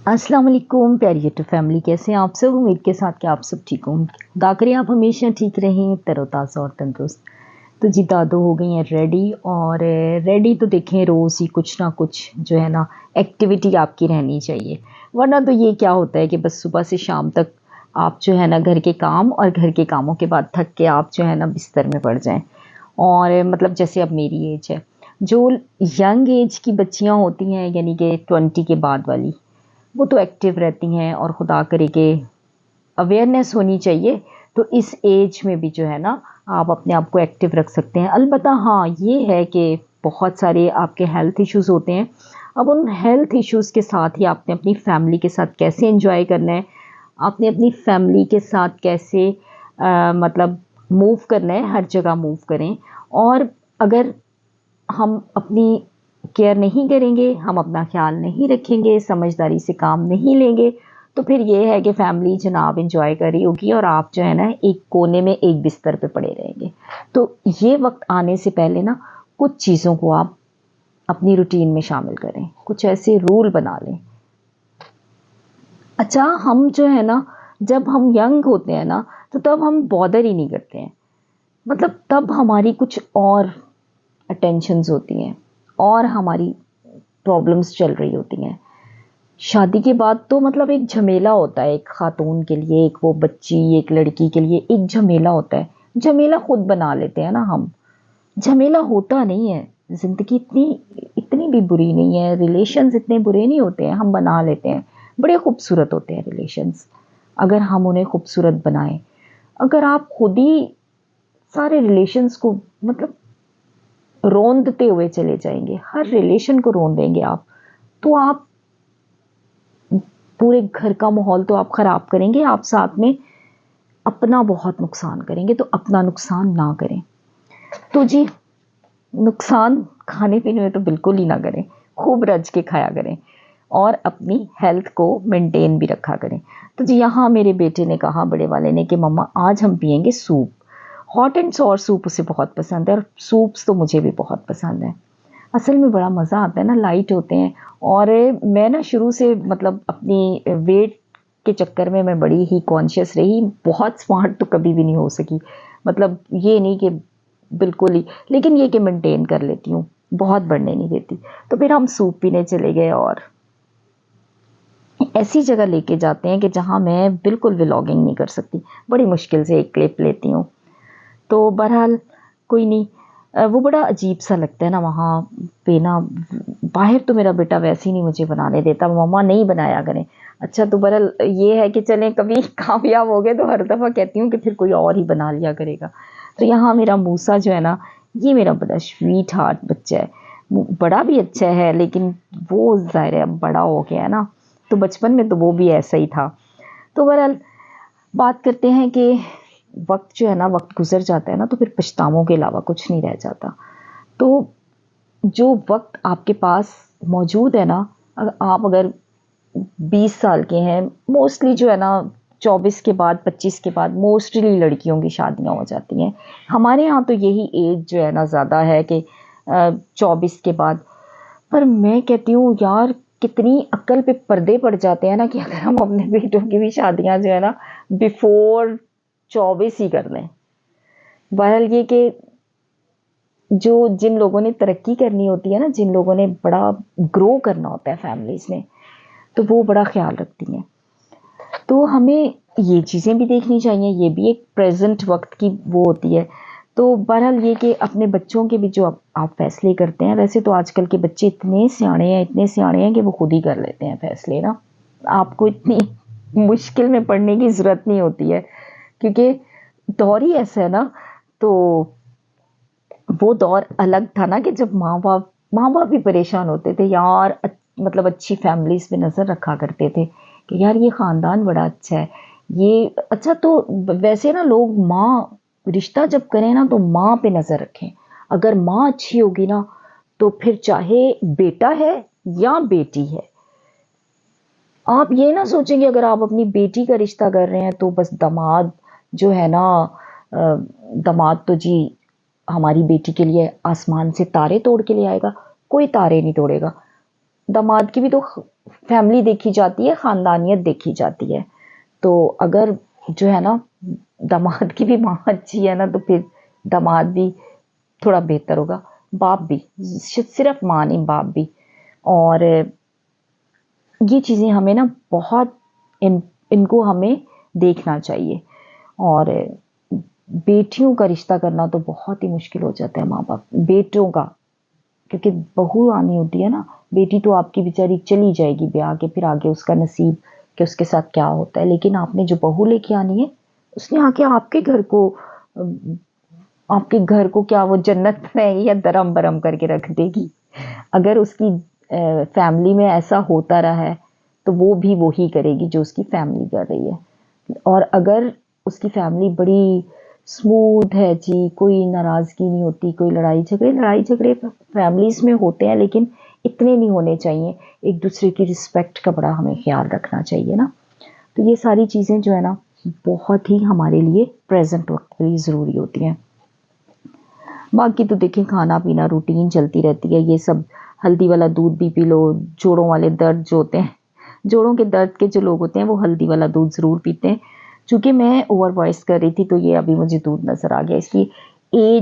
अस्सलाम वालेकुम प्यारी यूट्यूब फैमिली, कैसे हैं आप सब। उम्मीद के साथ कि आप सब ठीक हों। खुदा करे आप हमेशा ठीक रहें, तरोताज़ा और तंदुरुस्त। तो जी दादू हो गई हैं रेडी, और रेडी तो देखें रोज़ ही कुछ ना कुछ जो है ना एक्टिविटी आपकी रहनी चाहिए। वरना तो ये क्या होता है कि बस सुबह से शाम तक आप जो है ना घर के काम और घर के कामों के बाद थक के आप जो है ना बिस्तर में पड़ जाएं। और मतलब जैसे अब मेरी एज है, जो यंग एज की बच्चियां होती हैं यानी कि 20 के बाद वाली, वो तो एक्टिव रहती हैं और खुदा करे कि अवेयरनेस होनी चाहिए। तो इस एज में भी जो है ना आप अपने आप को एक्टिव रख सकते हैं। अलबत्ता हाँ, ये है कि बहुत सारे आपके हेल्थ इश्यूज़ होते हैं। अब उन हेल्थ इश्यूज़ के साथ ही आपने अपनी फैमिली के साथ कैसे एंजॉय करना है, आपने अपनी फैमिली के साथ कैसे मतलब मूव करना है, हर जगह मूव करें। और अगर हम अपनी केयर नहीं करेंगे, हम अपना ख्याल नहीं रखेंगे, समझदारी से काम नहीं लेंगे, तो फिर ये है कि फैमिली जनाब एंजॉय कर रही होगी और आप जो है ना एक कोने में एक बिस्तर पे पड़े रहेंगे। तो ये वक्त आने से पहले ना कुछ चीज़ों को आप अपनी रूटीन में शामिल करें, कुछ ऐसे रूल बना लें। अच्छा, हम जो है ना जब हम यंग होते हैं ना, तो तब हम बॉदर ही नहीं करते हैं। मतलब तब हमारी कुछ और अटेंशंस होती हैं और हमारी प्रॉब्लम्स चल रही होती हैं। शादी के बाद तो मतलब एक झमेला होता है, एक खातून के लिए, एक वो बच्ची, एक लड़की के लिए एक झमेला होता है। झमेला खुद बना लेते हैं ना हम, झमेला होता नहीं है। ज़िंदगी इतनी इतनी भी बुरी नहीं है, रिलेशंस इतने बुरे नहीं होते हैं, हम बना लेते हैं। बड़े खूबसूरत होते हैं रिलेशंस, अगर हम उन्हें खूबसूरत बनाएं। अगर आप खुद ही सारे रिलेशंस को मतलब रोंदते हुए चले जाएंगे, हर रिलेशन को रोन देंगे आप, तो आप पूरे घर का माहौल तो आप ख़राब करेंगे, आप साथ में अपना बहुत नुकसान करेंगे। तो अपना नुकसान ना करें। तो जी, नुकसान खाने पीने में तो बिल्कुल ही ना करें, खूब रज के खाया करें और अपनी हेल्थ को मेंटेन भी रखा करें। तो जी यहाँ मेरे बेटे ने कहा, बड़े वाले ने, कि मम्मा आज हम पियेंगे soup. Hot and sour soup उसे बहुत पसंद है और सूप्स तो मुझे भी बहुत पसंद है। असल में बड़ा मज़ा आता है ना, लाइट होते हैं। और मैं ना शुरू से मतलब अपनी वेट के चक्कर में मैं बड़ी ही कॉन्शियस रही, बहुत स्मार्ट तो कभी भी नहीं हो सकी। मतलब ये नहीं कि बिल्कुल ही, लेकिन ये कि मेंटेन कर लेती हूँ, बहुत बढ़ने नहीं देती। तो फिर हम सूप पीने चले गए और ऐसी जगह लेके जाते हैं कि जहाँ मैं बिल्कुल व्लॉगिंग नहीं कर सकती, बड़ी मुश्किल से एक क्लिप लेती हूँ। तो बहरहाल कोई नहीं, वो बड़ा अजीब सा लगता है ना वहाँ पे ना। बाहर तो मेरा बेटा वैसे ही नहीं मुझे बनाने देता, मम्मा नहीं बनाया करें। अच्छा, तो बहरहाल ये है कि चलें कभी कामयाब हो गए तो हर दफ़ा कहती हूँ कि फिर कोई और ही बना लिया करेगा। तो यहाँ मेरा मूसा जो है ना, ये मेरा बड़ा स्वीट हार्ट बच्चा है। बड़ा भी अच्छा है, लेकिन वो ज़ाहिर है अब बड़ा हो गया है ना, तो बचपन में तो वो भी ऐसा ही था। तो बहरहाल बात करते हैं कि वक्त जो है ना, वक्त गुजर जाता है ना, तो फिर पछतावों के अलावा कुछ नहीं रह जाता। तो जो वक्त आपके पास मौजूद है ना, आप अगर 20 साल के हैं, मोस्टली जो है ना 24 के बाद 25 के बाद मोस्टली लड़कियों की शादियां हो जाती हैं। हमारे यहाँ तो यही एज जो है ना ज़्यादा है कि 24 के बाद। पर मैं कहती हूँ यार, कितनी अक्ल पे पर्दे पड़ जाते हैं ना कि अगर हम अपने बेटों की भी शादियां जो है ना बिफोर 24 ही कर लें। बहरहाल ये कि जो जिन लोगों ने तरक्की करनी होती है ना, जिन लोगों ने बड़ा ग्रो करना होता है फैमिलीज में, तो वो बड़ा ख्याल रखती हैं। तो हमें ये चीज़ें भी देखनी चाहिए, ये भी एक प्रेजेंट वक्त की वो होती है। तो बहरहाल ये कि अपने बच्चों के भी जो आप फैसले करते हैं, वैसे तो आजकल के बच्चे इतने सियाणे हैं, इतने सियाणे हैं कि वो खुद ही कर लेते हैं फैसले ना। आपको इतनी मुश्किल में पड़ने की ज़रूरत नहीं होती है, क्योंकि दौर ही ऐसा है ना। तो वो दौर अलग था ना कि जब माँ बाप भी परेशान होते थे यार, मतलब अच्छी फैमिलीज में नज़र रखा करते थे कि यार ये ख़ानदान बड़ा अच्छा है, ये अच्छा। तो वैसे ना लोग माँ रिश्ता जब करें ना तो माँ पे नज़र रखें। अगर माँ अच्छी होगी ना, तो फिर चाहे बेटा है या बेटी है, आप ये ना सोचेंगे अगर आप अपनी बेटी का रिश्ता कर रहे हैं तो बस दामाद जो है ना, दामाद तो जी हमारी बेटी के लिए आसमान से तारे तोड़ के ले आएगा। कोई तारे नहीं तोड़ेगा। दामाद की भी तो फैमिली देखी जाती है, ख़ानदानियत देखी जाती है। तो अगर जो है ना दामाद की भी माँ अच्छी है ना, तो फिर दामाद भी थोड़ा बेहतर होगा, बाप भी, सिर्फ माँ नहीं बाप भी। और ये चीज़ें हमें ना बहुत इनको हमें देखना चाहिए। और बेटियों का रिश्ता करना तो बहुत ही मुश्किल हो जाता है माँ बाप बेटों का, क्योंकि बहू आनी होती है ना, बेटी तो आपकी बेचारी चली जाएगी ब्याह के, फिर आगे उसका नसीब कि उसके साथ क्या होता है। लेकिन आपने जो बहू लेके आनी है, उसने आके आपके घर को क्या वो जन्नत में या दरम बरम करके रख देगी। अगर उसकी फैमिली में ऐसा होता रहा है तो वो भी वही करेगी जो उसकी फैमिली कर रही है। और अगर उसकी फैमिली बड़ी स्मूथ है जी, कोई नाराज़गी नहीं होती, कोई लड़ाई झगड़े फैमिलीज़ में होते हैं, लेकिन इतने नहीं होने चाहिए। एक दूसरे की रिस्पेक्ट का बड़ा हमें ख्याल रखना चाहिए ना। तो ये सारी चीज़ें जो है ना बहुत ही हमारे लिए प्रेजेंट वक्त पर ज़रूरी होती हैं। बाकी तो देखिए खाना पीना रूटीन चलती रहती है, ये सब हल्दी वाला दूध भी पी लो, जोड़ों वाले दर्द जो होते हैं, जोड़ों के दर्द के जो लोग होते हैं वो हल्दी वाला दूध ज़रूर पीते हैं। चूँकि मैं ओवर वॉइस कर रही थी तो ये अभी मुझे दूध नज़र आ गया। इसलिए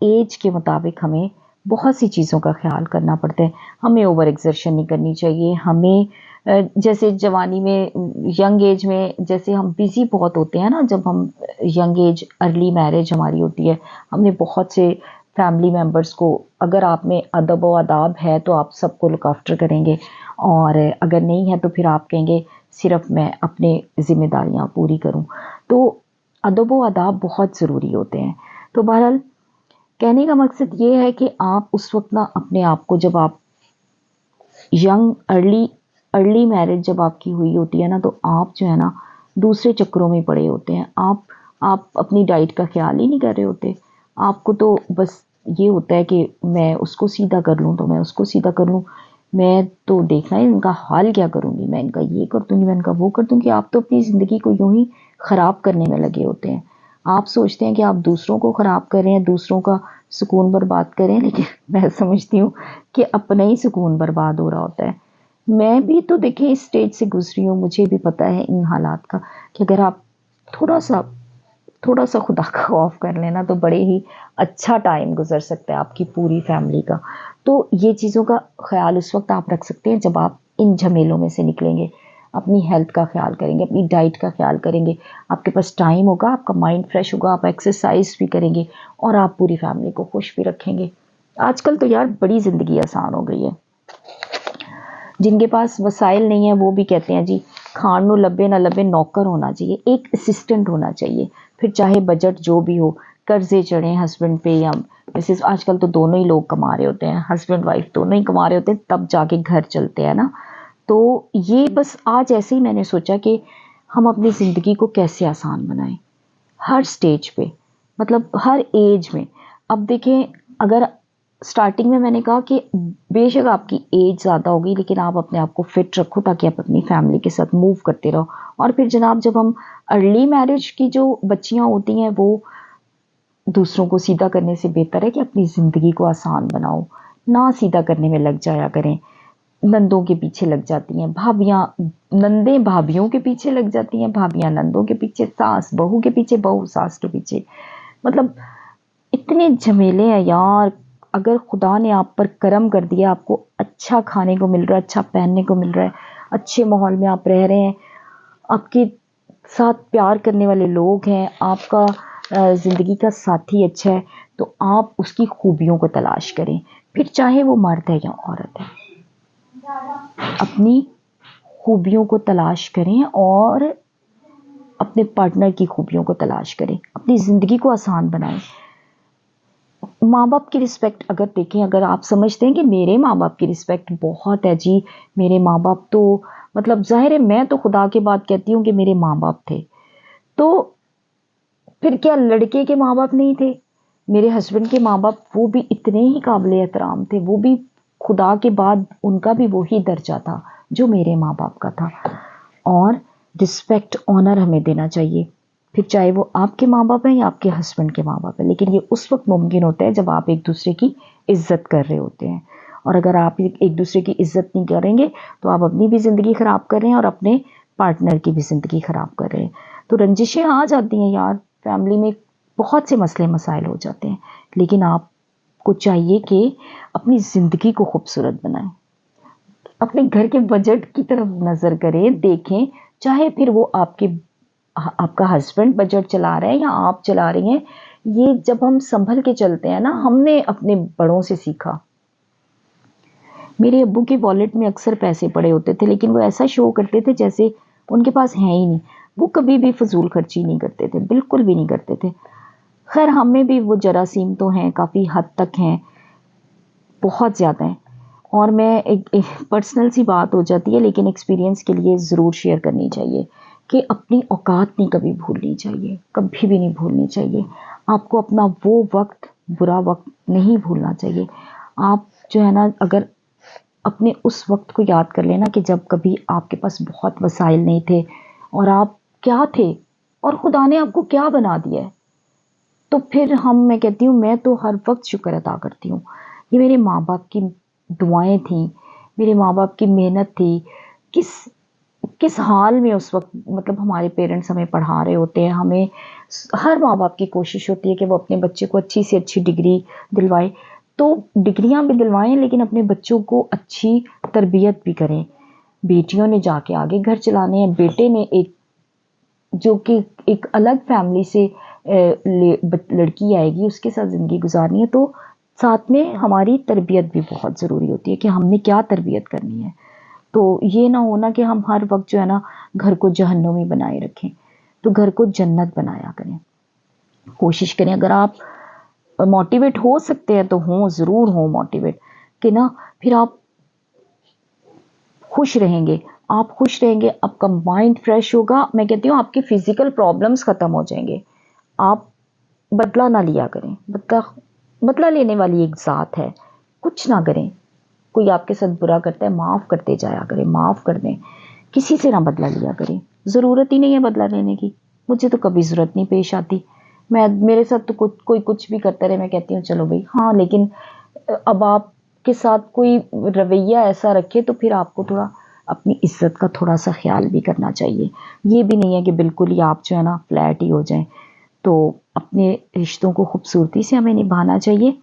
एज के मुताबिक हमें बहुत सी चीज़ों का ख्याल करना पड़ता है। हमें ओवर एक्सर्शन नहीं करनी चाहिए। हमें जैसे जवानी में, यंग एज में जैसे हम बिज़ी बहुत होते हैं ना, जब हम यंग एज अर्ली मैरिज हमारी होती है, हमने बहुत से फैमिली मेम्बर्स को, अगर आप में अदब व आदाब है तो आप सबको लुक आफ्टर करेंगे, और अगर नहीं है तो फिर आप कहेंगे सिर्फ मैं अपनी ज़िम्मेदारियाँ पूरी करूँ। तो अदब व आदाब बहुत ज़रूरी होते हैं। तो बहरहाल कहने का मकसद ये है कि आप उस वक्त ना अपने आप को, जब आप यंग अर्ली मैरिज जब आपकी हुई होती है ना, तो आप जो है ना दूसरे चक्करों में पड़े होते हैं। आप अपनी डाइट का ख्याल ही नहीं कर रहे होते। आपको तो बस ये होता है कि मैं उसको सीधा कर लूँ तो मैं उसको सीधा कर लूँ, मैं तो देखना है इनका हाल क्या करूँगी, मैं इनका ये कर दूँगी, मैं इनका वो कर दूँगी। आप तो अपनी ज़िंदगी को यूं ही ख़राब करने में लगे होते हैं। आप सोचते हैं कि आप दूसरों को ख़राब कर रहे हैं, दूसरों का सुकून बर्बाद कर रहे हैं, लेकिन मैं समझती हूँ कि अपना ही सुकून बर्बाद हो रहा होता है। मैं भी तो देखिए इस स्टेज से गुजरी हूँ, मुझे भी पता है इन हालात का, कि अगर आप थोड़ा सा थोड़ा सा खुदा का खौफ कर लेना तो बड़े ही अच्छा टाइम गुजर सकता है आपकी पूरी फैमिली का। तो ये चीज़ों का ख्याल उस वक्त आप रख सकते हैं जब आप इन झमेलों में से निकलेंगे। अपनी हेल्थ का ख्याल करेंगे, अपनी डाइट का ख्याल करेंगे, आपके पास टाइम होगा, आपका माइंड फ्रेश होगा, आप एक्सरसाइज भी करेंगे और आप पूरी फैमिली को खुश भी रखेंगे। आजकल तो यार बड़ी ज़िंदगी आसान हो गई है। जिनके पास वसाइल नहीं है वो भी कहते हैं जी खान नू लब्बे ना लब्बे नौकर होना चाहिए, एक असिस्टेंट होना चाहिए, फिर चाहे बजट जो भी हो, कर्जे चढ़े हस्बैंड पे या मिसेस, आजकल तो दोनों ही लोग कमा रहे होते हैं, हस्बैंड वाइफ दोनों ही कमा रहे होते हैं, तब जाके घर चलते हैं ना। तो ये बस आज ऐसे ही मैंने सोचा कि हम अपनी ज़िंदगी को कैसे आसान बनाएं, हर स्टेज पे, मतलब हर एज में। अब देखें, अगर स्टार्टिंग में मैंने कहा कि बेशक आपकी एज ज़्यादा होगी लेकिन आप अपने आप को फिट रखो ताकि आप अपनी फैमिली के साथ मूव करते रहो। और फिर जनाब जब हम अर्ली मैरिज की जो बच्चियां होती हैं वो दूसरों को सीधा करने से बेहतर है कि अपनी ज़िंदगी को आसान बनाओ, ना सीधा करने में लग जाया करें। नंदों के पीछे लग जाती हैं भाभियाँ, नंदें भाभियों के पीछे लग जाती हैं, भाभियाँ नंदों के पीछे, सास बहू के पीछे, बहू सास के पीछे। मतलब इतने झमेले हैं यार। अगर खुदा ने आप पर करम कर दिया, आपको अच्छा खाने को मिल रहा है, अच्छा पहनने को मिल रहा है, अच्छे माहौल में आप रह रहे हैं, आपके साथ प्यार करने वाले लोग हैं, आपका ज़िंदगी का साथी अच्छा है, तो आप उसकी खूबियों को तलाश करें, फिर चाहे वो मर्द है या औरत है। अपनी खूबियों को तलाश करें और अपने पार्टनर की खूबियों को तलाश करें, अपनी ज़िंदगी को आसान बनाएं। माँ बाप की रिस्पेक्ट अगर देखें, अगर आप समझते हैं कि मेरे माँ बाप की रिस्पेक्ट बहुत है जी, मेरे माँ बाप तो मतलब ज़ाहिर है, मैं तो खुदा के बात कहती हूँ कि मेरे माँ बाप थे, तो फिर क्या लड़के के माँ बाप नहीं थे? मेरे हस्बैंड के माँ बाप वो भी इतने ही काबिल एहतराम थे, वो भी खुदा के बाद उनका भी वही दर्जा था जो मेरे माँ बाप का था। और रिस्पेक्ट ऑनर हमें देना चाहिए, फिर चाहे वो आपके माँ बाप हैं या आपके हस्बैंड के माँ बाप हैं, लेकिन ये उस वक्त मुमकिन होता है जब आप एक दूसरे की इज्जत कर रहे होते हैं। और अगर आप एक दूसरे की इज्जत नहीं करेंगे तो आप अपनी भी ज़िंदगी ख़राब कर रहे हैं और अपने पार्टनर की भी ज़िंदगी ख़राब कर रहे हैं। तो रंजिशें आ जाती हैं यार, फैमिली में बहुत से मसले मसाइल हो जाते हैं, लेकिन आपको चाहिए कि अपनी ज़िंदगी को खूबसूरत बनाएं, अपने घर के बजट की तरफ नज़र करें, देखें, चाहे फिर वो आपका हस्बैंड बजट चला रहा है या आप चला रही हैं। ये जब हम संभल के चलते हैं ना, हमने अपने बड़ों से सीखा। मेरे अब्बू के वॉलेट में अक्सर पैसे पड़े होते थे, लेकिन वो ऐसा शो करते थे जैसे उनके पास है ही नहीं। वो कभी भी फजूल खर्ची नहीं करते थे, बिल्कुल भी नहीं करते थे। खैर हमें भी वो जरासीम तो हैं, काफ़ी हद तक हैं, बहुत ज़्यादा हैं। और मैं एक पर्सनल सी बात हो जाती है, लेकिन एक्सपीरियंस के लिए ज़रूर शेयर करनी चाहिए कि अपनी औकात नहीं कभी भूलनी चाहिए, कभी भी नहीं भूलनी चाहिए। आपको अपना वो वक्त, बुरा वक्त नहीं भूलना चाहिए। आप जो है ना, अगर अपने उस वक्त को याद कर लेना कि जब कभी आपके पास बहुत वसाइल नहीं थे और आप क्या थे और खुदा ने आपको क्या बना दिया है, तो फिर मैं कहती हूँ, मैं तो हर वक्त शुक्र अदा करती हूँ। ये मेरे माँ बाप की दुआएं थी, मेरे माँ बाप की मेहनत थी। किस किस हाल में उस वक्त, मतलब हमारे पेरेंट्स हमें पढ़ा रहे होते हैं, हमें हर माँ बाप की कोशिश होती है कि वो अपने बच्चे को अच्छी से अच्छी डिग्री दिलवाए। तो डिग्रियां भी दिलवाएं, लेकिन अपने बच्चों को अच्छी तरबियत भी करें। बेटियों ने जाके आगे घर चलाने हैं, बेटे ने एक जो कि एक अलग फैमिली से लड़की आएगी, उसके साथ ज़िंदगी गुजारनी है, तो साथ में हमारी तरबियत भी बहुत ज़रूरी होती है कि हमने क्या तरबियत करनी है। तो ये ना होना कि हम हर वक्त जो है ना घर को जहन्नुमी बनाए रखें, तो घर को जन्नत बनाया करें। कोशिश करें, अगर आप मोटिवेट हो सकते हैं तो हों, ज़रूर हों मोटिवेट, कि ना फिर आप खुश रहेंगे। आप खुश रहेंगे, आपका माइंड फ्रेश होगा। मैं कहती हूँ आपके फिजिकल प्रॉब्लम्स ख़त्म हो जाएंगे। आप बदला ना लिया करें, बदला बदला लेने वाली एक ज़ात है, कुछ ना करें। कोई आपके साथ बुरा करता है, माफ़ करते जाया करें, माफ़ कर दें, किसी से ना बदला लिया करें। ज़रूरत ही नहीं है बदला लेने की, मुझे तो कभी ज़रूरत नहीं पेश आती। मेरे साथ तो कोई कुछ भी करता रहे, मैं कहती हूँ चलो भाई, हाँ, लेकिन अब आपके साथ कोई रवैया ऐसा रखे तो फिर आपको थोड़ा अपनी इज्जत का थोड़ा सा ख्याल भी करना चाहिए। ये भी नहीं है कि बिल्कुल ही आप जो है ना फ्लैट ही हो जाएं। तो अपने रिश्तों को खूबसूरती से हमें निभाना चाहिए,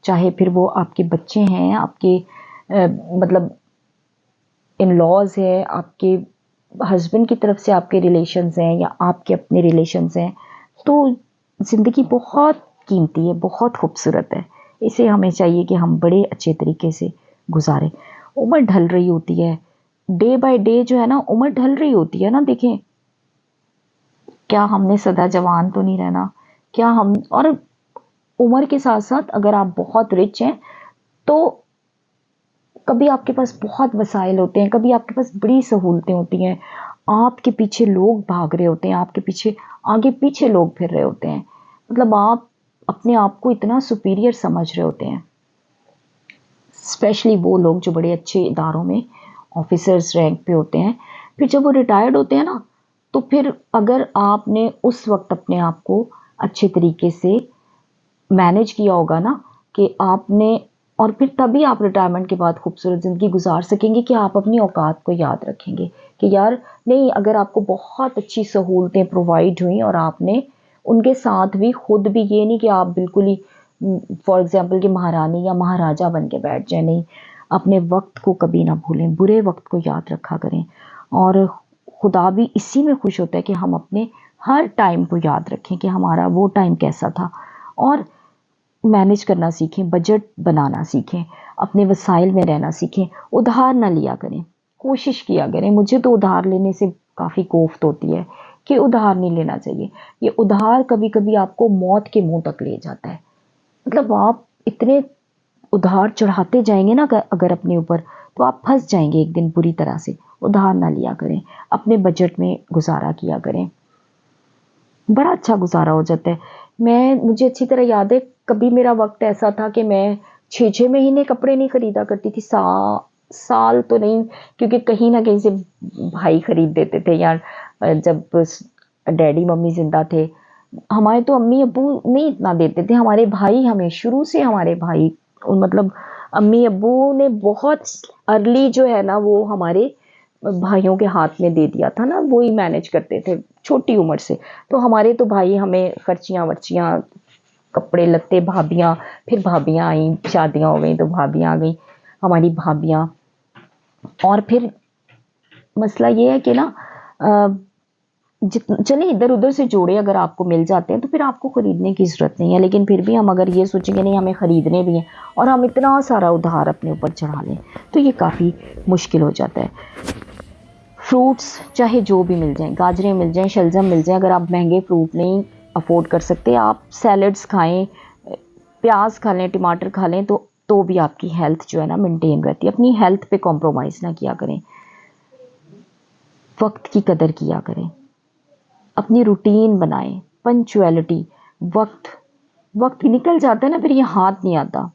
चाहे फिर वो आपके बच्चे हैं, आपके मतलब इन लॉज है, आपके हस्बैंड की तरफ से आपके रिलेशंस हैं या आपके अपने रिलेशंस हैं। तो ज़िंदगी बहुत कीमती है, बहुत खूबसूरत है। इसे हमें चाहिए कि हम बड़े अच्छे तरीके से गुजारें। उम्र ढल रही होती है, डे बाय डे जो है ना उम्र ढल रही होती है ना। देखें, क्या हमने सदा जवान तो नहीं रहना, क्या हम, और उम्र के साथ साथ अगर आप बहुत रिच हैं तो कभी आपके पास बहुत वसाइल होते हैं, कभी आपके पास बड़ी सहूलतें होती हैं, आपके पीछे लोग भाग रहे होते हैं, आपके पीछे आगे पीछे लोग फिर रहे होते हैं, मतलब आप अपने आप को इतना सुपीरियर समझ रहे होते हैं। स्पेशली वो लोग जो बड़े अच्छे इदारों में ऑफिसर्स रैंक पे होते हैं, फिर जब वो रिटायर्ड होते हैं ना, तो फिर अगर आपने उस वक्त अपने आप को अच्छे तरीके से मैनेज किया होगा ना, कि आपने, और फिर तभी आप रिटायरमेंट के बाद खूबसूरत ज़िंदगी गुजार सकेंगे कि आप अपनी औकात को याद रखेंगे कि यार नहीं, अगर आपको बहुत अच्छी सहूलतें प्रोवाइड हुई और आपने उनके साथ भी खुद भी, ये नहीं कि आप बिल्कुल ही फॉर एग्जांपल कि महारानी या महाराजा बन के बैठ जाए, नहीं, अपने वक्त को कभी ना भूलें, बुरे वक्त को याद रखा करें। और खुदा भी इसी में खुश होता है कि हम अपने हर टाइम को याद रखें कि हमारा वो टाइम कैसा था, और मैनेज करना सीखें, बजट बनाना सीखें, अपने वसाइल में रहना सीखें, उधार ना लिया करें, कोशिश किया करें। मुझे तो उधार लेने से काफ़ी कोफ्त होती है कि उधार नहीं लेना चाहिए। ये उधार कभी कभी आपको मौत के मुंह तक ले जाता है। मतलब आप इतने उधार चढ़ाते जाएंगे ना अगर अपने ऊपर, तो आप फंस जाएंगे एक दिन बुरी तरह से। उधार ना लिया करें, अपने बजट में गुजारा किया करें, बड़ा अच्छा गुजारा हो जाता है। मुझे अच्छी तरह याद है, कभी मेरा वक्त ऐसा था कि मैं 6-6 महीने कपड़े नहीं खरीदा करती थी, साल तो नहीं, क्योंकि कहीं ना कहीं से भाई खरीद देते थे यार। जब डैडी मम्मी जिंदा थे, हमारे तो अम्मी अब्बू नहीं इतना देते थे, हमारे भाई हमें शुरू से, हमारे भाई मतलब अम्मी अब्बू ने बहुत अर्ली जो है ना वो हमारे भाइयों के हाथ में दे दिया था ना, वो ही मैनेज करते थे छोटी उम्र से। तो हमारे तो भाई हमें खर्चियाँ वर्चियाँ, कपड़े लत्ते, भाभियाँ, फिर भाभियाँ आई, शादियाँ हो गई तो भाभियाँ आ गई हमारी भाभियाँ। और फिर मसला ये है कि ना चलिए इधर उधर से जोड़े अगर आपको मिल जाते हैं तो फिर आपको खरीदने की ज़रूरत नहीं है, लेकिन फिर भी हम अगर ये सोचेंगे नहीं हमें ख़रीदने भी हैं और हम इतना सारा उधार अपने ऊपर चढ़ा लें तो ये काफ़ी मुश्किल हो जाता है। फ्रूट्स चाहे जो भी मिल जाएं, गाजरें मिल जाएं, शलजम मिल जाएं, अगर आप महंगे फ्रूट नहीं अफोर्ड कर सकते, आप सैलड्स खाएं, प्याज खा लें, टमाटर खा लें, तो भी आपकी हेल्थ जो है ना मेंटेन रहती है। अपनी हेल्थ पे कॉम्प्रोमाइज़ ना किया करें, वक्त की कदर किया करें, अपनी रूटीन बनाएं, पंचुअलिटी, वक्त निकल जाता है ना फिर ये हाथ नहीं आता।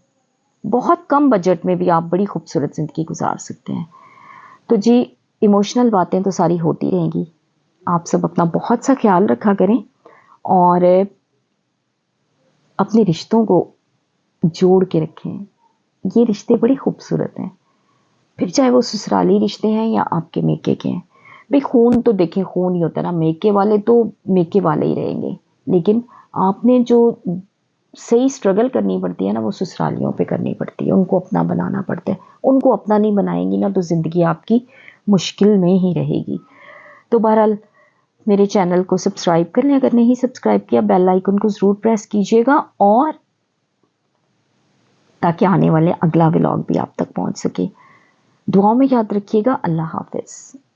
बहुत कम बजट में भी आप बड़ी खूबसूरत ज़िंदगी गुजार सकते हैं। तो जी इमोशनल बातें तो सारी होती रहेंगी। आप सब अपना बहुत सा ख्याल रखा करें और अपने रिश्तों को जोड़ के रखें। ये रिश्ते बड़ी खूबसूरत हैं, फिर चाहे वो ससुराली रिश्ते हैं या आपके मेके के हैं। भाई खून तो देखें खून ही होता है ना, मेके वाले तो मेके वाले ही रहेंगे, लेकिन आपने जो सही स्ट्रगल करनी पड़ती है ना वो ससुरालियों पे करनी पड़ती है, उनको अपना बनाना पड़ता है। उनको अपना नहीं बनाएंगी ना तो ज़िंदगी आपकी मुश्किल में ही रहेगी। तो बहरहाल मेरे चैनल को सब्सक्राइब कर लें, अगर नहीं सब्सक्राइब किया बेल आइकन को ज़रूर प्रेस कीजिएगा, और ताकि आने वाले अगला व्लॉग भी आप तक पहुंच सके। दुआओं में याद रखिएगा। अल्लाह हाफ़िज़।